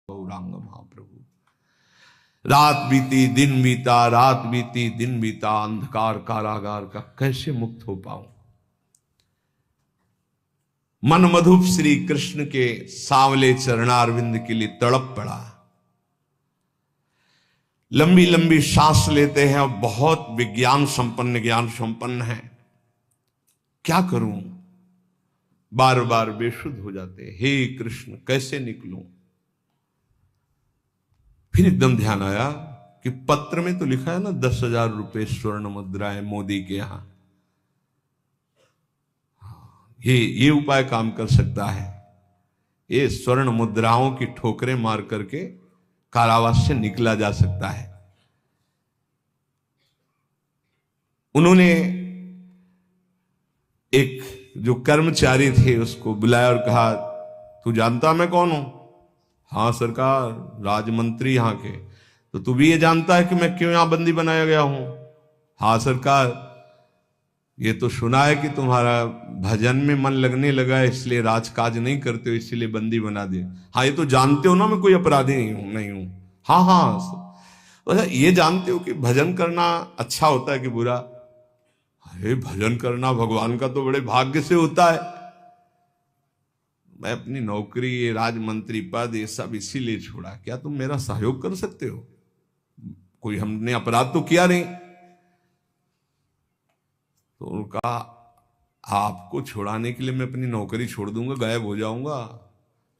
गौरांग महाप्रभु। रात बीती दिन बीता, रात बीती दिन बीता, अंधकार कारागार का कैसे मुक्त हो पाऊं। मन मधुप श्री कृष्ण के सांवले चरणारविंद के लिए तड़प पड़ा। लंबी लंबी सांस लेते हैं और बहुत विज्ञान संपन्न ज्ञान संपन्न है, क्या करूं, बार बार बेसुध हो जाते। हे कृष्ण कैसे निकलूं। फिर एकदम ध्यान आया कि पत्र में तो लिखा है ना 10,000 रुपए स्वर्ण मुद्राएं मोदी के यहां, ये उपाय काम कर सकता है। ये स्वर्ण मुद्राओं की ठोकरें मार करके कारावास से निकला जा सकता है। उन्होंने एक जो कर्मचारी थे उसको बुलाया और कहा, तू जानता मैं कौन हूं। हाँ सरकार, राजमंत्री यहां के। तो तू भी ये जानता है कि मैं क्यों यहां बंदी बनाया गया हूं। हाँ सरकार, ये तो सुना है कि तुम्हारा भजन में मन लगने लगा है, इसलिए राजकाज नहीं करते हो, इसलिए बंदी बना दिए। हाँ ये तो जानते हो ना मैं कोई अपराधी नहीं हूं। हाँ हाँ, ये जानते हो कि भजन करना अच्छा होता है कि बुरा। अरे भजन करना भगवान का तो बड़े भाग्य से होता है। मैं अपनी नौकरी, ये राजमंत्री पद, ये सब इसीलिए छोड़ा। क्या तुम मेरा सहयोग कर सकते हो। कोई हमने अपराध तो किया नहीं। तो उनका, आपको छुड़ाने के लिए मैं अपनी नौकरी छोड़ दूंगा, गायब हो जाऊंगा,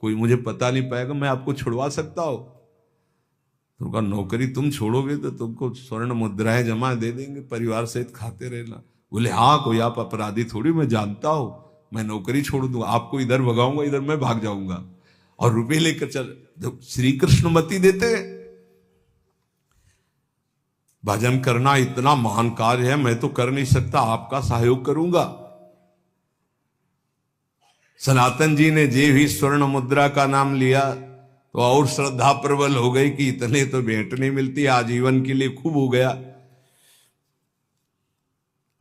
कोई मुझे पता नहीं पाएगा, मैं आपको छुड़वा सकता हूं। तो उनका, नौकरी तुम छोड़ोगे तो तुमको स्वर्ण मुद्राएं जमा दे देंगे, परिवार सहित खाते रहना। बोले हाँ, कोई आप अपराधी थोड़ी, मैं जानता हूं, मैं नौकरी छोड़ दूंगा, आपको इधर भगाऊंगा, इधर मैं भाग जाऊंगा और रुपये लेकर चल। श्री कृष्ण मति देते हैं। भजन करना इतना महान कार्य है, मैं तो कर नहीं सकता, आपका सहयोग करूंगा। सनातन जी ने जे भी स्वर्ण मुद्रा का नाम लिया तो और श्रद्धा प्रबल हो गई कि इतने तो भेंट नहीं मिलती, आजीवन के लिए खूब हो गया।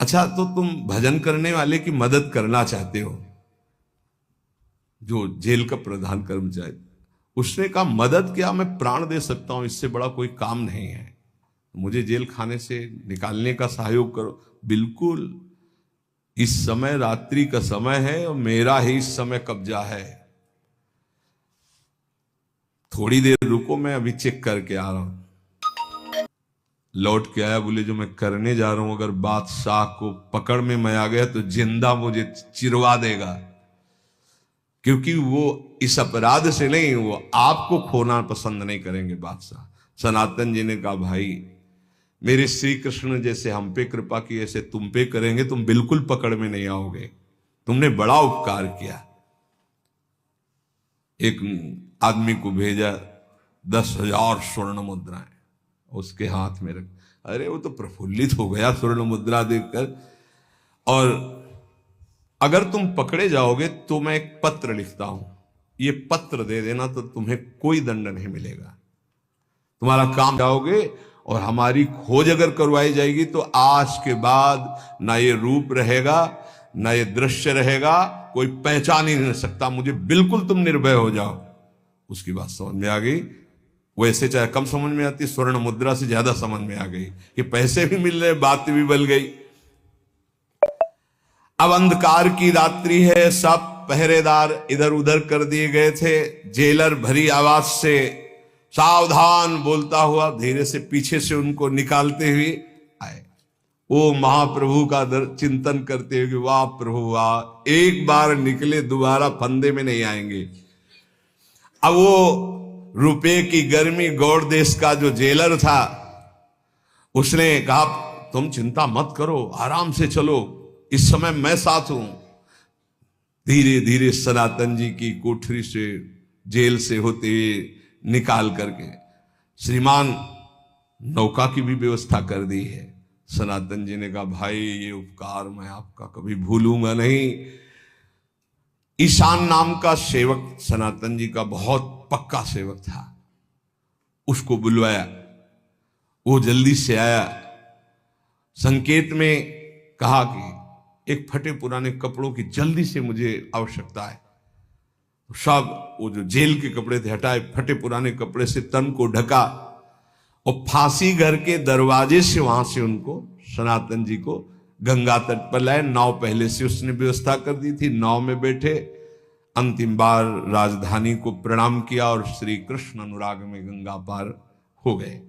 अच्छा, तो तुम भजन करने वाले की मदद करना चाहते हो, जो जेल का प्रधान कर्मचारी, उसने कहा मदद क्या, मैं प्राण दे सकता हूं, इससे बड़ा कोई काम नहीं है, मुझे जेल खाने से निकालने का सहयोग करो। बिल्कुल, इस समय रात्रि का समय है और मेरा ही इस समय कब्जा है, थोड़ी देर रुको, मैं अभी चेक करके आ रहा हूं। लौट के आया, बोले जो मैं करने जा रहा हूं, अगर बादशाह को पकड़ में मैं आ गया तो जिंदा मुझे चिरवा देगा, क्योंकि वो इस अपराध से नहीं, वो आपको खोना पसंद नहीं करेंगे बादशाह। सनातन जी ने कहा, भाई मेरे श्री कृष्ण जैसे हम पे कृपा की, ऐसे तुम पे करेंगे, तुम बिल्कुल पकड़ में नहीं आओगे, तुमने बड़ा उपकार किया। एक आदमी को भेजा, 10,000 स्वर्ण मुद्राएं उसके हाथ में रख। अरे वो तो प्रफुल्लित हो गया स्वर्ण मुद्रा देखकर। और अगर तुम पकड़े जाओगे तो मैं एक पत्र लिखता हूं, ये पत्र दे देना तो तुम्हें कोई दंड नहीं मिलेगा, तुम्हारा काम जाओगे। और हमारी खोज अगर करवाई जाएगी तो आज के बाद ना ये रूप रहेगा, ना ये दृश्य रहेगा, कोई पहचान ही नहीं सकता मुझे, बिल्कुल तुम निर्भय हो जाओ। उसकी बात समझ में आ गई। वैसे चाहे कम समझ में आती, स्वर्ण मुद्रा से ज्यादा समझ में आ गई कि पैसे भी मिल रहे, बात भी बल गई। अब अंधकार की रात्रि है, सब पहरेदार इधर उधर कर दिए गए थे। जेलर भरी आवाज से सावधान बोलता हुआ धीरे से पीछे से उनको निकालते हुए आए। वो महाप्रभु का चिंतन करते हुए कि वाह प्रभु वाह, एक बार निकले दोबारा फंदे में नहीं आएंगे। अब वो रुपए की गर्मी, गौड़ देश का जो जेलर था, उसने कहा तुम चिंता मत करो, आराम से चलो, इस समय मैं साथ हूं। धीरे धीरे सनातन जी की कोठरी से, जेल से होते हुए निकाल करके श्रीमान नौका की भी व्यवस्था कर दी है। सनातन जी ने कहा, भाई ये उपकार मैं आपका कभी भूलूंगा नहीं। ईशान नाम का सेवक सनातन जी का बहुत पक्का सेवक था, उसको बुलवाया, वो जल्दी से आया। संकेत में कहा कि एक फटे पुराने कपड़ों की जल्दी से मुझे आवश्यकता है। सब वो जो जेल के कपड़े थे हटाए, फटे पुराने कपड़े से तन को ढका और फांसी घर के दरवाजे से वहां से उनको सनातन जी को गंगा तट पर लाए। नाव पहले से उसने व्यवस्था कर दी थी, नाव में बैठे अंतिम बार राजधानी को प्रणाम किया और श्री कृष्ण अनुराग में गंगा पार हो गए।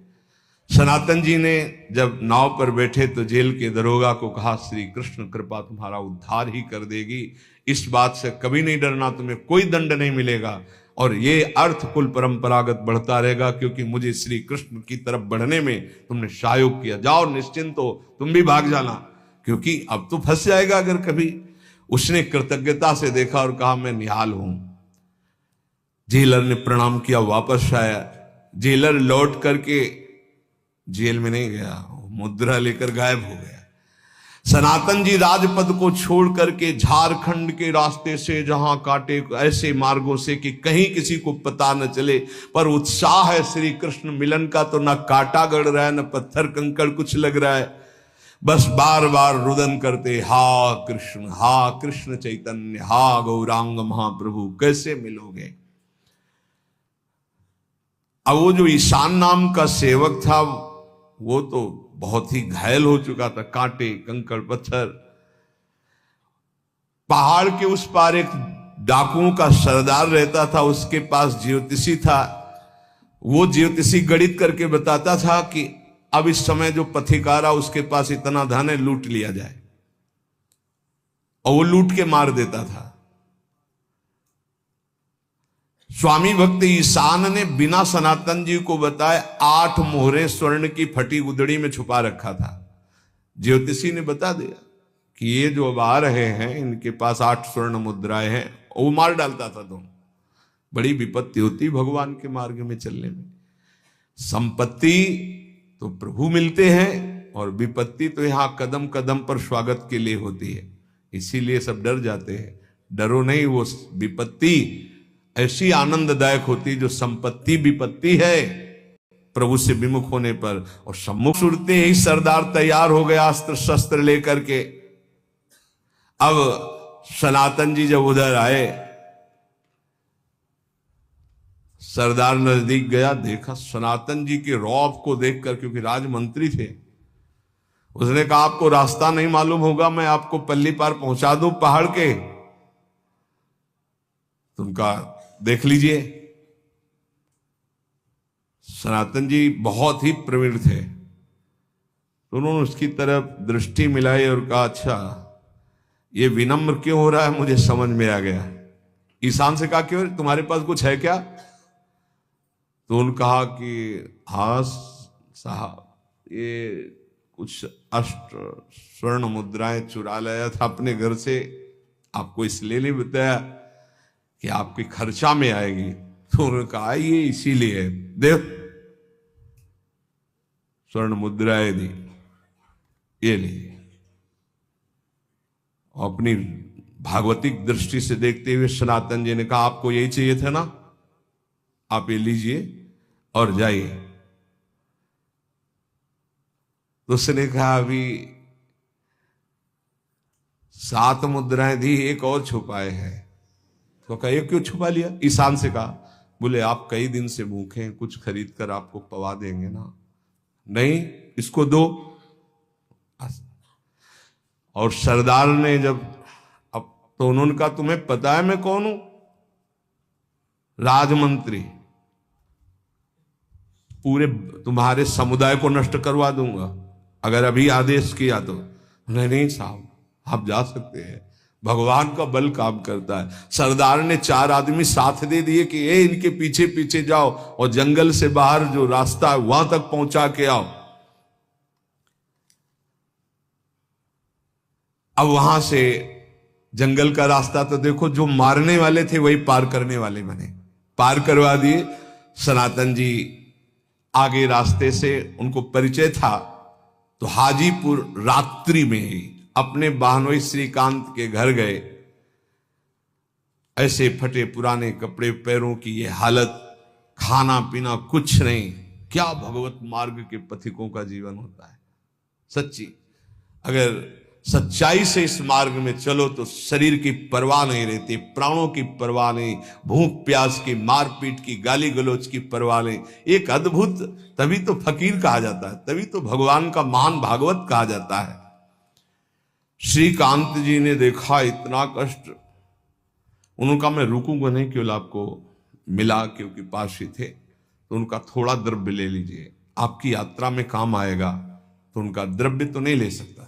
सनातन जी ने जब नाव पर बैठे तो जेल के दरोगा को कहा, श्री कृष्ण कृपा तुम्हारा उद्धार ही कर देगी, इस बात से कभी नहीं डरना, तुम्हें कोई दंड नहीं मिलेगा और ये अर्थ कुल परंपरागत बढ़ता रहेगा, क्योंकि मुझे श्री कृष्ण की तरफ बढ़ने में तुमने सहयोग किया। जाओ निश्चिंत हो, तुम भी भाग जाना, क्योंकि अब तो फंस जाएगा अगर कभी। उसने कृतज्ञता से देखा और कहा, मैं निहाल हूं। जेलर ने प्रणाम किया, वापस आया। जेलर लौट करके जेल में नहीं गया, मुद्रा लेकर गायब हो गया। सनातन जी राजपद को छोड़ करके झारखंड के रास्ते से जहां काटे ऐसे मार्गों से कि कहीं किसी को पता न चले, पर उत्साह है श्री कृष्ण मिलन का, तो ना कांटा गड़ रहा है न पत्थर कंकड़ कुछ लग रहा है, बस बार बार रुदन करते, हा कृष्ण चैतन्य, हा गौरांग महाप्रभु, कैसे मिलोगे। अब वो जो ईशान नाम का सेवक था वो तो बहुत ही घायल हो चुका था, कांटे कंकड़ पत्थर। पहाड़ के उस पार एक डाकुओं का सरदार रहता था, उसके पास ज्योतिषी था। वो ज्योतिषी गणित करके बताता था कि अब इस समय जो पथिकारा उसके पास इतना धन है, लूट लिया जाए, और वो लूट के मार देता था। स्वामी भक्त ईशान ने बिना सनातन जी को बताए 8 मोहरे स्वर्ण की फटी गुदड़ी में छुपा रखा था। ज्योतिषी ने बता दिया कि ये जो अब आ रहे हैं इनके पास 8 स्वर्ण मुद्राएं हैं, वो मार डालता था। तो बड़ी विपत्ति होती भगवान के मार्ग में चलने में। संपत्ति तो प्रभु मिलते हैं और विपत्ति तो यहां कदम कदम पर स्वागत के लिए होती है, इसीलिए सब डर जाते हैं। डरो नहीं, वो विपत्ति ऐसी आनंददायक होती जो संपत्ति विपत्ति है प्रभु से विमुख होने पर। और सम्मुख सुरते ही सरदार तैयार हो गया अस्त्र शस्त्र लेकर के। अब सनातन जी जब उधर आए, सरदार नजदीक गया, देखा सनातन जी के रौब को देखकर, क्योंकि राजमंत्री थे, उसने कहा आपको रास्ता नहीं मालूम होगा, मैं आपको पल्ली पार पहुंचा दूं पहाड़ के, तुमका देख लीजिए। सनातन जी बहुत ही प्रवीण थे, तो उन्होंने उसकी तरफ दृष्टि मिलाई और कहा, अच्छा ये विनम्र क्यों हो रहा है, मुझे समझ में आ गया। ईशान से कहा, क्यों तुम्हारे पास कुछ है क्या? तो उन्होंने कहा कि हाँ साहब, ये कुछ 8 स्वर्ण मुद्राएं चुरा लाया था अपने घर से, आपको इसलिए नहीं बताया कि आपकी खर्चा में आएगी। तो उन्होंने कहा ये इसीलिए, देव स्वर्ण मुद्राएं दी, ये ली। अपनी भागवतिक दृष्टि से देखते हुए सनातन जी ने कहा, आपको यही चाहिए था ना, आप ये लीजिए और जाइए। तो उसने कहा अभी 7 मुद्राएं दी, एक और छुपाए हैं। तो कहा ये क्यों छुपा लिया? ईशान से कहा, बोले आप कई दिन से भूखे हैं, कुछ खरीद कर आपको पवा देंगे ना। नहीं, इसको दो। और सरदार ने जब अब तो उन्होंने कहा, तुम्हें पता है मैं कौन हूं? राजमंत्री, पूरे तुम्हारे समुदाय को नष्ट करवा दूंगा अगर अभी आदेश किया तो। नहीं साहब, आप जा सकते हैं, भगवान का बल काम करता है। सरदार ने 4 आदमी साथ दे दिए कि ये इनके पीछे पीछे जाओ और जंगल से बाहर जो रास्ता है वहां तक पहुंचा के आओ। अब वहां से जंगल का रास्ता तो देखो, जो मारने वाले थे वही पार करने वाले बने, पार करवा दिए। सनातन जी आगे रास्ते से उनको परिचय था, तो हाजीपुर रात्रि में ही अपने बहनोई श्रीकांत के घर गए। ऐसे फटे पुराने कपड़े, पैरों की ये हालत, खाना पीना कुछ नहीं। क्या भगवत मार्ग के पथिकों का जीवन होता है सच्ची। अगर सच्चाई से इस मार्ग में चलो तो शरीर की परवाह नहीं रहती, प्राणों की परवाह नहीं, भूख प्यास की, मारपीट की, गाली गलौज की परवाह नहीं। एक अद्भुत, तभी तो फकीर कहा जाता है, तभी तो भगवान का महान भागवत कहा जाता है। श्रीकांत जी ने देखा इतना कष्ट, उन्होंने कहा मैं रुकूंगा नहीं, केवल आपको मिला क्योंकि पास ही थे, तो उनका थोड़ा द्रव्य ले लीजिए, आपकी यात्रा में काम आएगा। तो उनका द्रव्य तो नहीं ले सकता,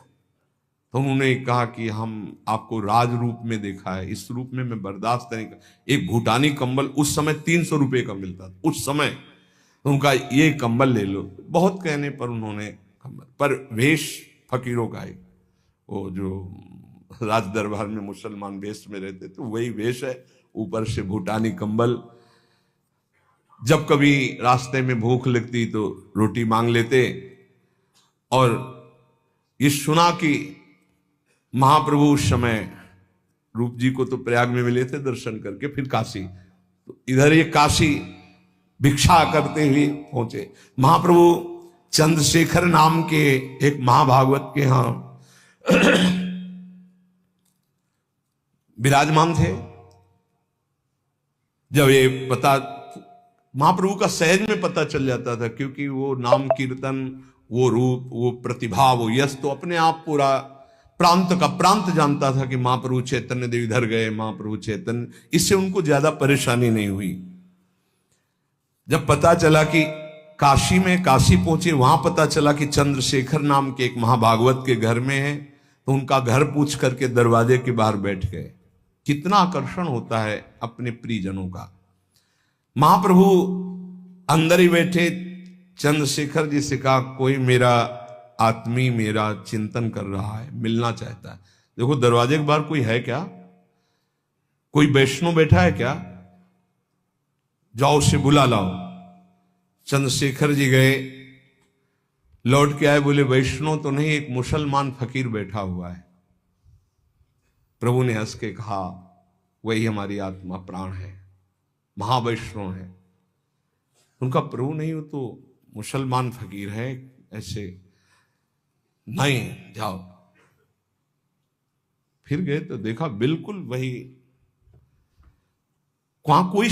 तो उन्होंने कहा कि हम आपको राज रूप में देखा है, इस रूप में मैं बर्दाश्त नहीं कर। एक भूटानी कंबल उस समय 300 रुपए का मिलता था उस समय, तो उनका ये कंबल ले लो। बहुत कहने पर उन्होंने कंबल, पर वेश फकीरों का है, वो जो राज दरबार में मुसलमान वेश में रहते तो वही वेश है, ऊपर से भूटानी कंबल। जब कभी रास्ते में भूख लगती तो रोटी मांग लेते। और ये सुना कि महाप्रभु उस समय रूप जी को तो प्रयाग में मिले थे दर्शन करके, फिर काशी, तो इधर ये काशी भिक्षा करते हुए पहुंचे। महाप्रभु चंद्रशेखर नाम के एक महाभागवत के यहां विराजमान थे। जब ये पता महाप्रभु का सहज में पता चल जाता था, क्योंकि वो नाम कीर्तन, वो रूप, वो प्रतिभा, वो यश, तो अपने आप पूरा प्रांत का प्रांत जानता था कि महाप्रभु चैतन्य देव इधर गए, महाप्रभु चैतन्य, इससे उनको ज्यादा परेशानी नहीं हुई। जब पता चला कि काशी में, काशी पहुंचे, वहां पता चला कि चंद्रशेखर नाम के एक महाभागवत के घर में है, तो उनका घर पूछ करके दरवाजे के बाहर बैठ गए। कितना आकर्षण होता है अपने प्रियजनों का। महाप्रभु अंदर ही बैठे, चंद्रशेखर जी से कहा कोई मेरा आत्मी मेरा चिंतन कर रहा है, मिलना चाहता है। देखो दरवाजे के बाहर कोई है क्या, कोई वैष्णव बैठा है क्या, जाओ उसे बुला लाओ। चंद्रशेखर जी गए, लौट के आए, बोले वैष्णव तो नहीं, एक मुसलमान फकीर बैठा हुआ है। प्रभु ने हंस के कहा वही हमारी आत्मा प्राण है, महावैष्णव है। उनका प्रभु नहीं हो तो मुसलमान फकीर है, ऐसे नहीं, जाओ। फिर गए तो देखा बिल्कुल वही, वहां कोई